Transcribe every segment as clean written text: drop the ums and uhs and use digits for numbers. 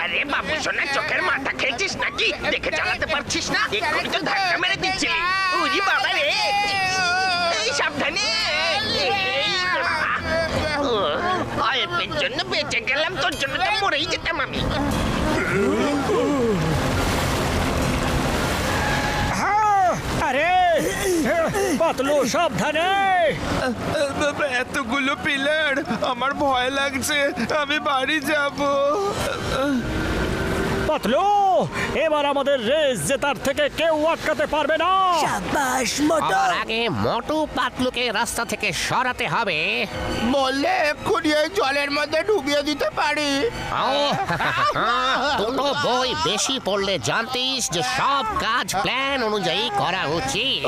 আরে বাবু সোনা, চোখের মাথা খেয়েছিস নাকি? দেখে চালাতে পারছিস না? এক্ষুনি তো ধাক্কা মেরে দিচ্ছে। উরি বাবা রে, এই সাবধানে। অল্পের জন্য বেঁচে গেলাম, তোর জন্য তো মরেই যেতাম আমি। আরে পাতলু, সাবধানে। এতগুলো পিলার, আমার ভয় লাগছে, আমি বাড়ি যাব। পাতলু, এবার আমাদের রেস জেতার থেকে কেউ আটকাতে পারবে না। শাবাশ মোটু। আর আগে মোটু পাতলুকে রাস্তা থেকে সরাতে হবে। বললে এক্ষুনি এই জলের মধ্যে ডুবিয়ে দিতে পারি। দুটো বই বেশি পড়লে জানতিস যে সব কাজ প্ল্যান অনুযায়ী করা উচিত।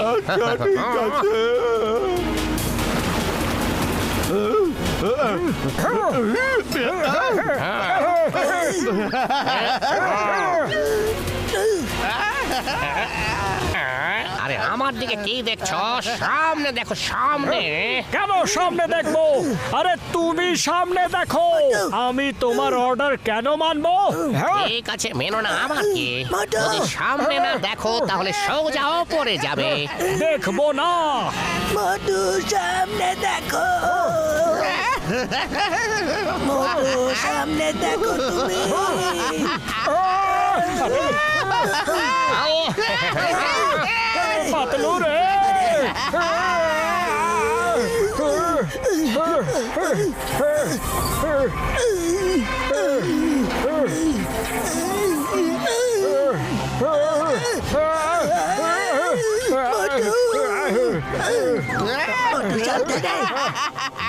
আরে আমার দিকে কি দেখছো? সামনে দেখো, সামনে। কেন সামনে দেখবো? আরে তুমি সামনে দেখো। আমি তোমার অর্ডার কেন মানবো? ঠিক আছে, মেনো না আমার কি। যদি সামনে না দেখো তাহলে সোজা পড়ে যাবে। দেখবো না। মোটু সামনে দেখো। মোটু সামনে দেখো তুমি। পাতলু রে।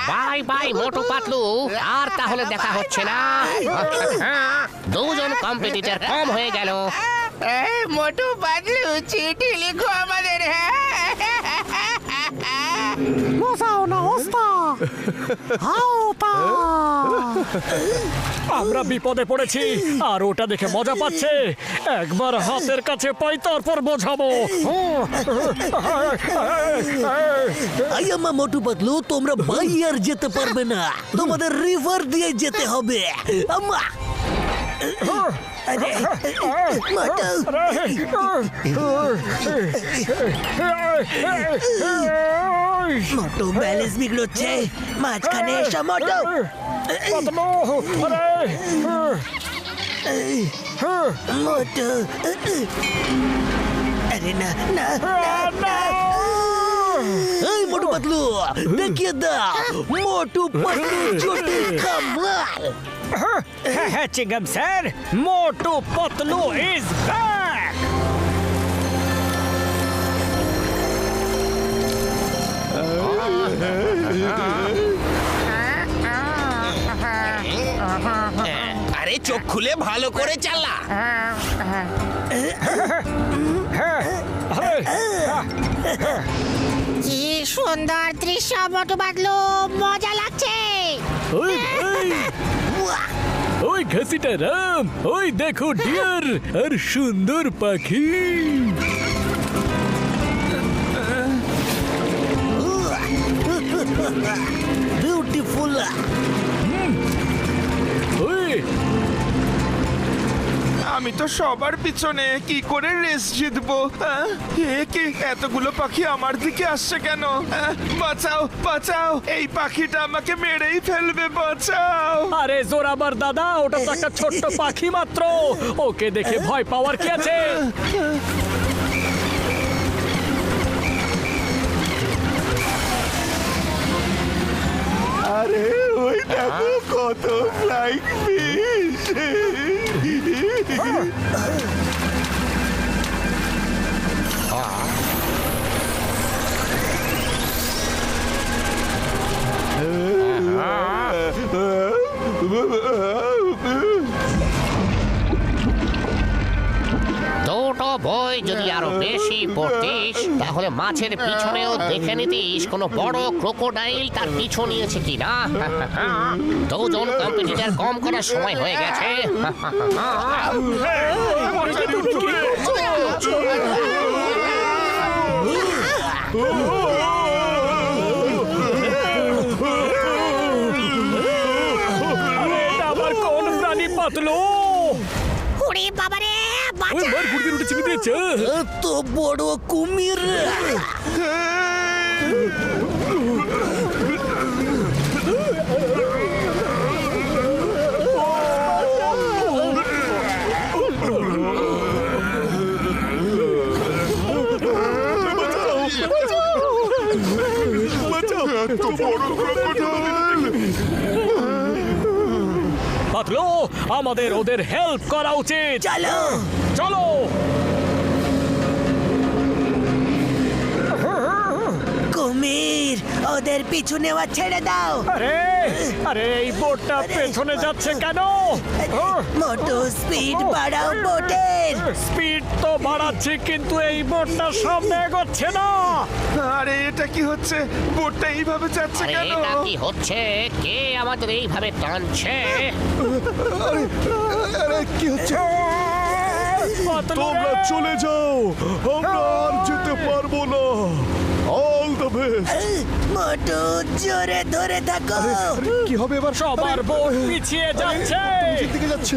বাই বাই মোটু পাতলু, আর তাহলে দেখা হচ্ছে না। দুজন কম্পিটিটর কম হয়ে গেল। মোটু পাতলু, চিঠি লিখো আমাদের। আমরা বিপদে পড়েছি আর ওটা দেখে মজা পাচ্ছে। একবার হাতের কাছে পাই তারপর বোঝাবো। আয়ামা মোটু পাতলু, তোমরা বাইয়ার যেতে পারবে না, তোমাদের রিভার দিয়ে যেতে হবে। আম্মা আরে মোটু ব্যালেন্স বিগড়ছে, মাঝখানে এসো মোটু। মোটু, আরে না না না। এই মোটু পাতলু, দেখিয়ে দাও মোটু পাতলু জটিল কামাল। হ্যাঁ Chingam sir, Motu Patlu is back. আরে চোখ খুলে ভালো করে চালা। কি সুন্দর দৃশ্য মোটু পাতলু, মজা লাগছে। ওই ঘাসিটা রাম, ওই দেখো ডিয়ার আর সুন্দর পাখি। বিউটিফুল। আমি তো সবার পিছনে, কি করে রেস জিতবো? কি এতগুলো পাখি আমার দিকে আসছে কেন? বাঁচাও বাঁচাও, এই পাখিটা আমাকে মেরেই ফেলবে, বাঁচাও। আরে জোরাবার দাদা, ওটা তো একটা ছোট্ট পাখি মাত্র, ওকে দেখে ভয় পাওয়ার কি আছে? আরে ওই দেখো কত ফ্লাইং ফিশ। দুটো বই যদি আরো বেশি পড়তিস তাহলে মাছের পিছনেও দেখে নিতিস কোনো বড় ক্রোকোডাইল তার পিছু নিয়েছে কিনা। দুজন কম্পিটিটর কম করার সময় হয়ে গেছে। এটা আবার কোন প্রাণী পাতলু? ওরে বাবা রে, বাঁচা! এত বড় কুমির! পাতলু, আমাদের ওদের হেল্প করা উচিত। চলো চলো। কুমির, ওদের পিছু নেওয়া ছেড়ে দাও। আরে আরে, এই বোটটা পেছনে যাচ্ছে কেন? মোটু, স্পিড বাড়াও বোটের। স্পিড তো বাড়াচ্ছি, কিন্তু এই বোটটা সামনে এগোচ্ছে না। আরে এটা কি হচ্ছে? বোটটা এইভাবে যাচ্ছে আরে কেন? এটা কি হচ্ছে? কে আমাদের এইভাবে টানছে? পাতলু রে! চলে যাও, আমরা আর যেতে পারবো না। All the best. মোটু, জোরে ধরে থাকো। কি হবে এবার? সবার বোট পিছিয়ে যাচ্ছে। দিকে যাচ্ছে।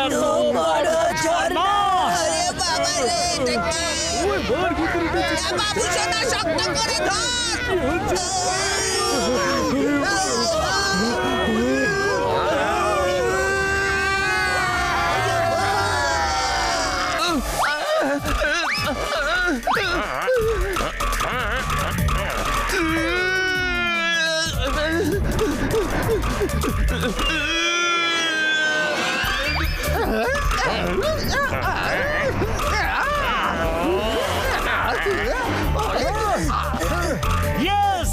এত বড় ঝর্ণা! আরে বাবা রে, এটা কি? বাবু সোনা, শক্ত করে ধর! Yes!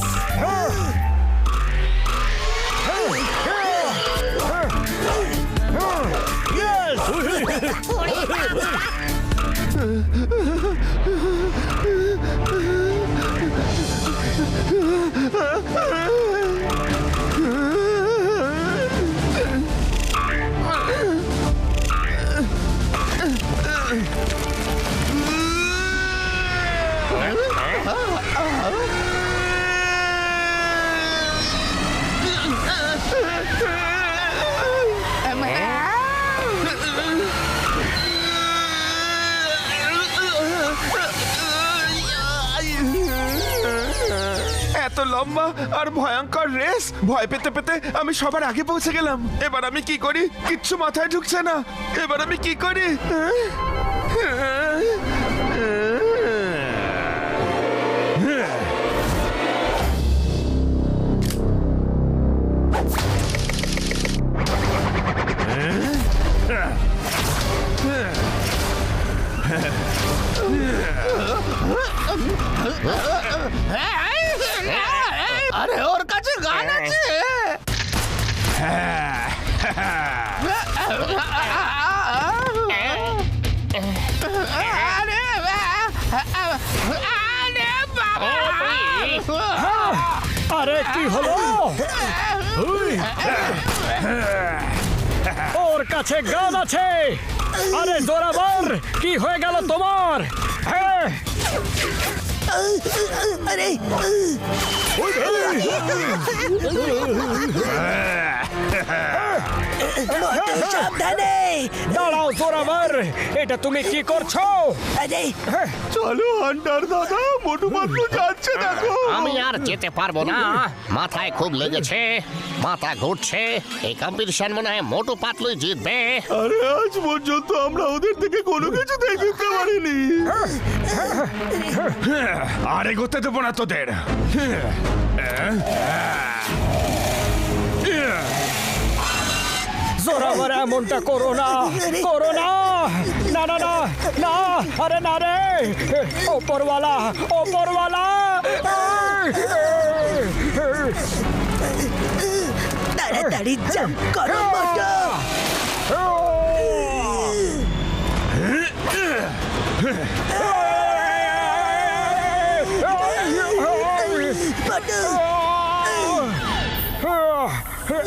এত লম্বা আর ভয়ঙ্কর রেস, ভয় পেতে পেতে আমি সবার আগে পৌঁছে গেলাম। এবার আমি কি করি? কিচ্ছু মাথায় ঢুকছে না। এবার আমি কি করি? আরে ওর কাছে গান আছে। আরে বাবা, আরে কি হলো? ওর কাছে গান আছে। আরে জোরাবার, কি হয়ে গেল তোমার? হ্যাঁ, আরে মোটু, সাবধানে। দাঁড়াও জোরাবার, এটা তুমি কি করছো? আরে চলো হান্টার দাদা, মোটু পাতলু যাচ্ছে দেখো। আমি আর যেতে পারবো না, মাথায় খুব লেগেছে, মাথা ঘুরছে। এই কম্পিটিশন মনে হয় মোটু পাতলুই জিতবে। আরে আজ পর্যন্ত আমরা ওদের থেকে কোনো কিছু দেখতে পারিনি। আর এগোতে দেবো না তোদের। জোরাবার, এমনটা করো না, করো না। না না না না, আরে না রে, ওপরওয়ালা, ওপরওয়ালা। তাড়াতাড়ি জাম্প করো মোটু। মোটু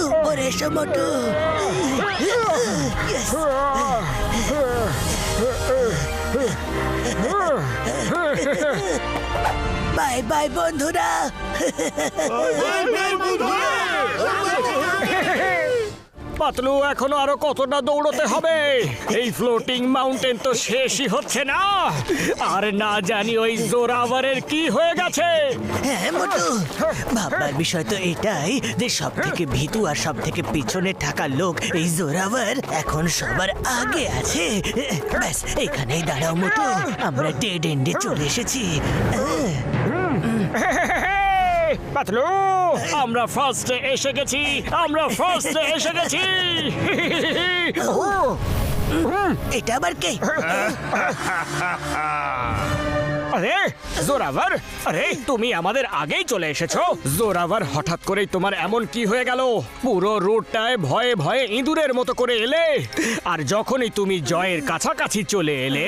উপরে এসো মোটু Yes! বাই বাই বন্ধুরা পাতলু এখনো আরো কতটা দৌড়তে হবে এই ফ্লোটিং মাউন্টেন তো শেষই হচ্ছে না আর না জানি ওই জোরাভারের কি হয়ে গেছে হ্যাঁ মোটু ভাববার বিষয় তো এটাই যে সব থেকে ভীতু আর সব থেকে পিছনে থাকা লোক এই জোরাভার এখন সবার আগে আছে ব্যাস এখানেই দাঁড়াও মোটু আমরা ডেড এন্ডে চলে এসেছি পাতলু আমরা ফার্স্টে এসে গেছি এটা আবার কে আরে জোরাভার আরে তুমি আমাদের আগেই চলে এসেছো জোরাভার হঠাৎ করেই তোমার এমন কি হয়ে গেল পুরো রুটটায় ভয়ে ভয়ে ইঁদুরের মতো করে এলে আর যখনই তুমি জয়ের কাছাকাছি চলে এলে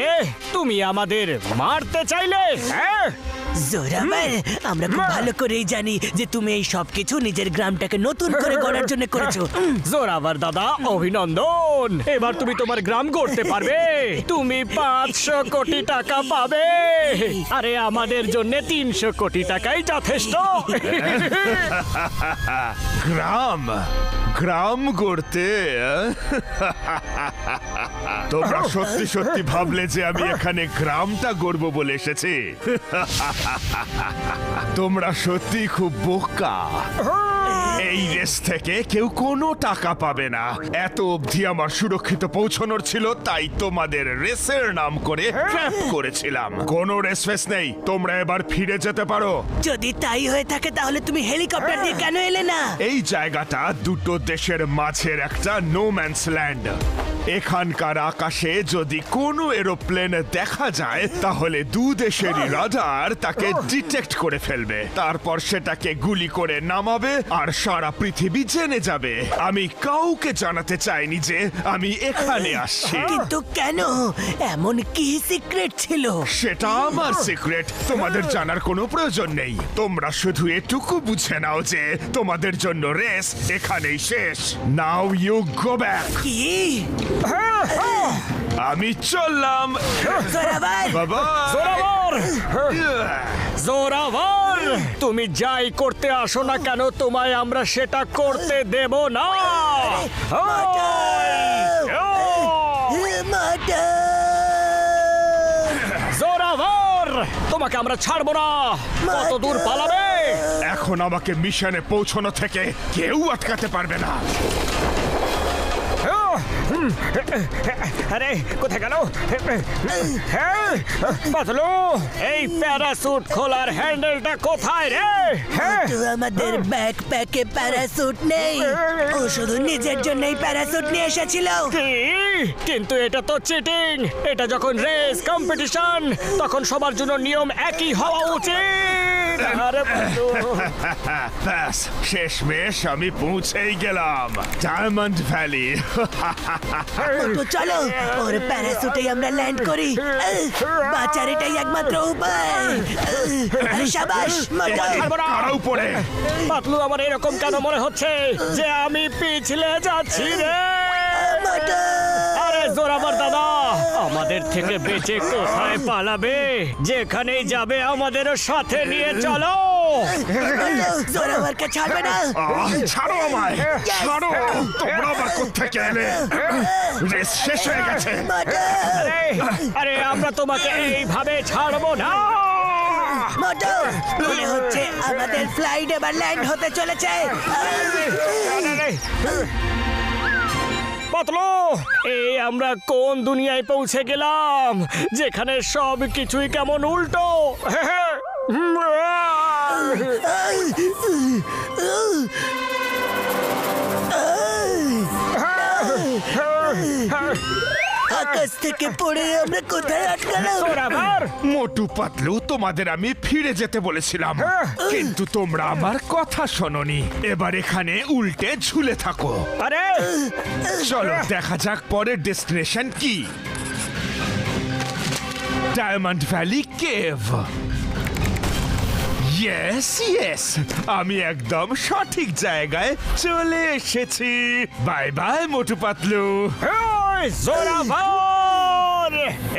তুমি আমাদের মারতে চাইলে হ্যাঁ জোরাভার আমরা খুব ভালো করেই জানি যে তুমি এই সব কিছু নিজের গ্রামটাকে নতুন করে গড়ার জন্য করেছো জোরাভার দাদা অভিনন্দন এবার তুমি তোমার গ্রাম গড়তে পারবে তুমি 500 কোটি টাকা পাবে আরে আমাদের জন্য 300 কোটি টাকাই যথেষ্ট গ্রাম গড়তে তোমরা সত্যি সত্যি ভাবলে যে আমি এখানে গ্রামটা গড়বো বলে এসেছি তোমরা সত্যি খুব বোকা এই রেস থেকে কেউ কোনো টাকা পাবে না এত অবধি আমার সুরক্ষিত পৌঁছানোর ছিল তাই তোমাদের রেসের নাম করে ট্র্যাপ করেছিলাম কোনো রেস ফেস নেই তোমরা এবার ফিরে যেতে পারো যদি তাই হয়ে থাকে তাহলে তুমি হেলিকপ্টার দিয়ে কেন এলে না এই জায়গাটা দুটো দেশের মাঝের একটা নো ম্যানস ল্যান্ড এখানকার আকাশে যদি কোনো এরোপ্লেন দেখা যায় তাহলে দু দেশেরই রাডার তাকে ডিটেক্ট করে ফেলবে তারপর সেটাকে গুলি করে নামাবে আর সারা পৃথিবী জেনে যাবে আমি কাউকে জানাতে চাইনি যে আমি এখানে আসছি কিন্তু কেন এমন কি সিক্রেট ছিল সেটা আমার সিক্রেট তোমাদের জানার কোনো প্রয়োজন নেই তোমরা শুধু এটুকু বুঝে নাও যে তোমাদের জন্য রেস এখানেই শেষ নাও ইউ গো ব্যাক কি আমি চললাম জোরাভার বাবা জোরাভার তুমি যাই করতে আসো না কেন তোমায় আমরা সেটা করতে দেব না জোরাভার তোমাকে আমরা ছাড়বো না কত দূর পালাবে এখন আমাকে মিশনে পৌঁছানো থেকে কেউ আটকাতে পারবে না আরে কোথায় গেল পাতলু এই প্যারাসুট খোলার হ্যান্ডেলটা কোথায় রে তো আমাদের ব্যাকপ্যাকে প্যারাসুট নেই ও শুধু নিজের জন্যই প্যারাসুট নিয়ে এসেছিল কি? কিন্তু এটা তো চিটিং এটা যখন রেস কম্পিটিশন তখন সবার জন্য নিয়ম একই হওয়া উচিত আরে পাতলু ব্যাস শেষমেশ আমি পৌঁছেই গেলাম ডায়মন্ড ভ্যালি তো চলো ওর প্যারাসুটেই আমরা ল্যান্ড করি বাঁচার এটাই একমাত্র উপায় আরে শাবাশ মোটু কারা উপরে পাতলু আমার এরকম কেন মনে হচ্ছে যে আমি পিছলে যাচ্ছি রে মোটু আরে জোরাভার দাদা আমাদের থেকে বেঁচে কোথায় পালাবে যেখানেই যাবে আমাদেরও সাথে নিয়ে চলো জোরাভারকে ছাড়বে না ছাড়ো আমায় ছাড়ো তোমরা আবার কোত্থেকে এলে রেস শেষ হয়ে গেছে আরে আরে আমরা তোমাকে এইভাবে ছাড়বো না মোটু মনে হচ্ছে আমাদের ফ্লাইট এবার ল্যান্ড হতে চলেছে পাতলু এই আমরা কোন দুনিয়ায় পৌঁছে গেলাম যেখানে সব কিছুই কেমন উল্টো আকাশ থেকে পড়ে আমরা কোথায় আটকালাম জোরাভার মোটু পাতলু তোমাদের আমি ফিরে যেতে বলেছিলাম কিন্তু তোমরা আমার কথা শোনোনি এবার এখানে উল্টে ঝুলে থাকো আরে চলো দেখা যাক পরের ডেস্টিনেশন কি diamond valley cave yes yes, আমি একদম সঠিক জায়গায় চলে এসেছি। Bye bye Motu Patlu. এই জোরাভার,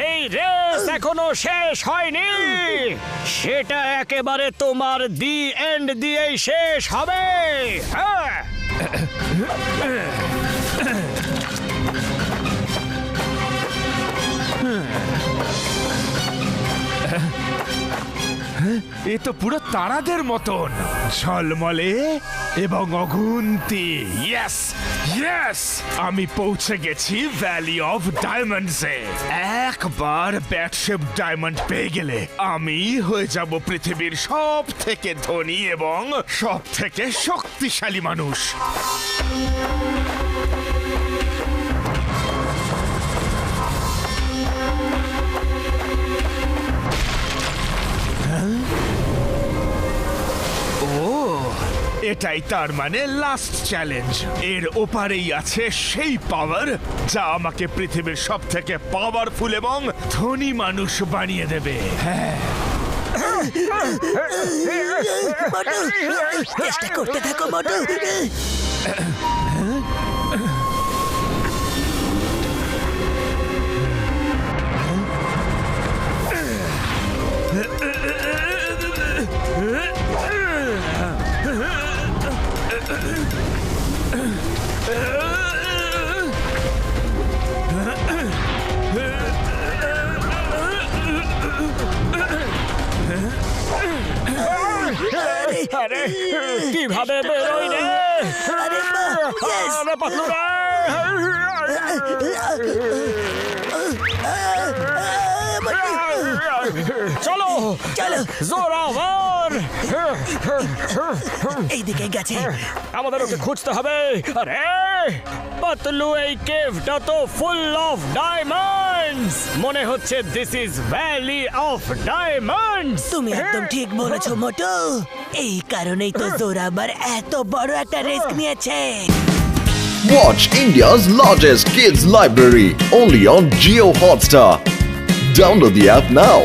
এই রেস এখনো শেষ হয়নি। সেটা একেবারে তোমার দি এন্ড দিয়েই শেষ হবে। হ্যাঁ। এ তো পুরো তারাদের মতন ঝলমলে এবং অগুন্তি। ইয়েস ইয়েস, আমি পৌঁছে গেছি ভ্যালি অফ ডায়মন্ডসে। একবার ব্যাটশেপ ডায়মন্ড পেয়ে গেলে আমি হয়ে যাব পৃথিবীর সব থেকে ধনী এবং সব থেকে শক্তিশালী মানুষ। এটাই তার মানে লাস্ট চ্যালেঞ্জ। এর ওপারেই আছে সেই পাওয়ার যা আমাকে পৃথিবীর সব থেকে পাওয়ারফুল এবং ধনী মানুষ বানিয়ে দেবে। হ্যাঁ, মোটু, চেষ্টা করতে থাকো মোটু। আরে কিভাবে বেরোই রে? আরে বাহ, yes! আরে পাতলু রে! চলো চলো। জোরাভার, এইদিকে গেছে। আমাদের ওকে খুঁজতে হবে। আরে পাতলু, এই কেভটা তো ফুল অফ ডায়মন্ডস। মনে হচ্ছে this is valley of diamonds. তুমি একদম ঠিক বলেছো মোটু। এই কারণেই তো জোরাবার এত বড় একটা রিস্ক নিয়েছে। Watch India's largest kids library only on Jio Hotstar. Download the app now.